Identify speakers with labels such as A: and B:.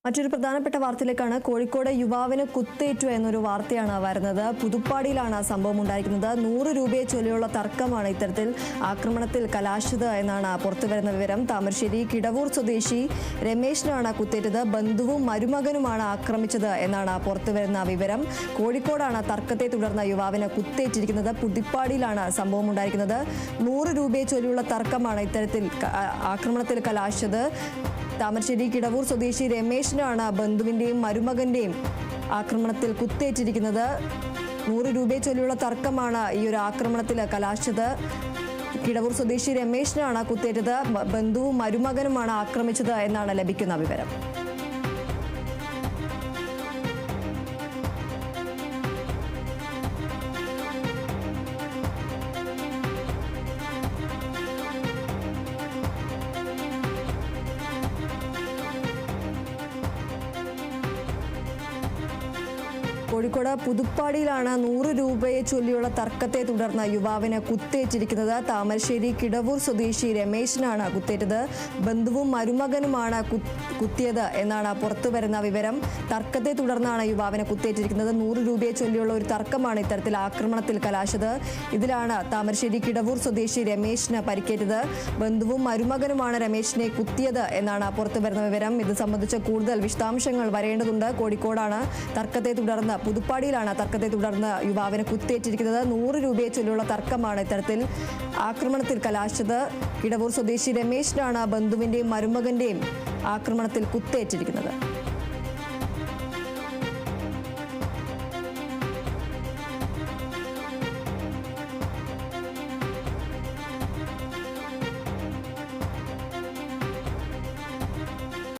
A: മറ്റൊരു പ്രധാനപ്പെട്ട വാർത്തയിലേക്കാണ്. കോഴിക്കോട് യുവാവിന് കുത്തേറ്റു എന്നൊരു വാർത്തയാണ് വരുന്നത്. പുതുപ്പാടിയിലാണ് സംഭവം ഉണ്ടായിരിക്കുന്നത്. 100 രൂപയെ ചൊല്ലിയുള്ള തർക്കമാണ് ഇത്തരത്തിൽ ആക്രമണത്തിൽ കലാശിച്ചത് എന്നാണ് പുറത്തുവരുന്ന വിവരം. താമരശ്ശേരി കിടവൂർ സ്വദേശി രമേശിനാണ് കുത്തേറ്റത്. ബന്ധുവും മരുമകനുമാണ് ആക്രമിച്ചത് എന്നാണ് പുറത്തുവരുന്ന വിവരം. കോഴിക്കോടാണ് തർക്കത്തെ തുടർന്ന് യുവാവിന് കുത്തേറ്റിരിക്കുന്നത്. പുതുപ്പാടിയിലാണ് സംഭവം ഉണ്ടായിരിക്കുന്നത്. 100 രൂപയെ ചൊല്ലിയുള്ള തർക്കമാണ് ഇത്തരത്തിൽ ആക്രമണത്തിൽ കലാശിച്ചത്. താമരശ്ശേരി കിടവൂർ സ്വദേശി രമേശിനാണ് ബന്ധുവിന്റെയും മരുമകന്റെയും ആക്രമണത്തിൽ കുത്തേറ്റിരിക്കുന്നത്. 100 രൂപയെ ചൊല്ലിയുള്ള തർക്കമാണ് ഈ ഒരു ആക്രമണത്തിൽ കലാശിച്ചത്. കിടവൂർ സ്വദേശി രമേശിനാണ് കുത്തേറ്റത്. ബന്ധുവും മരുമകനുമാണ് ആക്രമിച്ചത് എന്നാണ് ലഭിക്കുന്ന വിവരം. കോഴിക്കോട് പുതുപ്പാടിയിലാണ് 100 രൂപയെ ചൊല്ലിയുള്ള തർക്കത്തെ തുടർന്ന് യുവാവിന് കുത്തേറ്റിരിക്കുന്നത്. താമരശ്ശേരി കിടവൂർ സ്വദേശി രമേശിനാണ് കുത്തേറ്റത്. ബന്ധുവും മരുമകനുമാണ് കുത്തിയത് എന്നാണ് പുറത്തുവരുന്ന വിവരം. തർക്കത്തെ തുടർന്നാണ് യുവാവിന് കുത്തേറ്റിരിക്കുന്നത്. 100 രൂപയെ ചൊല്ലിയുള്ള ഒരു തർക്കമാണ് ഇത്തരത്തിൽ ആക്രമണത്തിൽ കലാശിച്ചത്. ഇതിലാണ് താമരശ്ശേരി കിടവൂർ സ്വദേശി രമേശിന് പരിക്കേറ്റത്. ബന്ധുവും മരുമകനുമാണ് രമേശിനെ കുത്തിയത് എന്നാണ് പുറത്തുവരുന്ന വിവരം. ഇത് സംബന്ധിച്ച് കൂടുതൽ വിശദാംശങ്ങൾ വരേണ്ടതുണ്ട്. കോഴിക്കോടാണ് തർക്കത്തെ തുടർന്ന് പുതുപ്പാടിയിലാണ് തർക്കത്തെ തുടർന്ന് യുവാവിന് കുത്തേറ്റിരിക്കുന്നത്. 100 രൂപയെ ചൊല്ലിയുള്ള തർക്കമാണ് ഇത്തരത്തിൽ ആക്രമണത്തിൽ കലാശിച്ചത്. കിടവൂർ സ്വദേശി രമേശിനാണ് ബന്ധുവിന്റെയും മരുമകന്റെയും ആക്രമണത്തിൽ കുത്തേറ്റിരിക്കുന്നത്.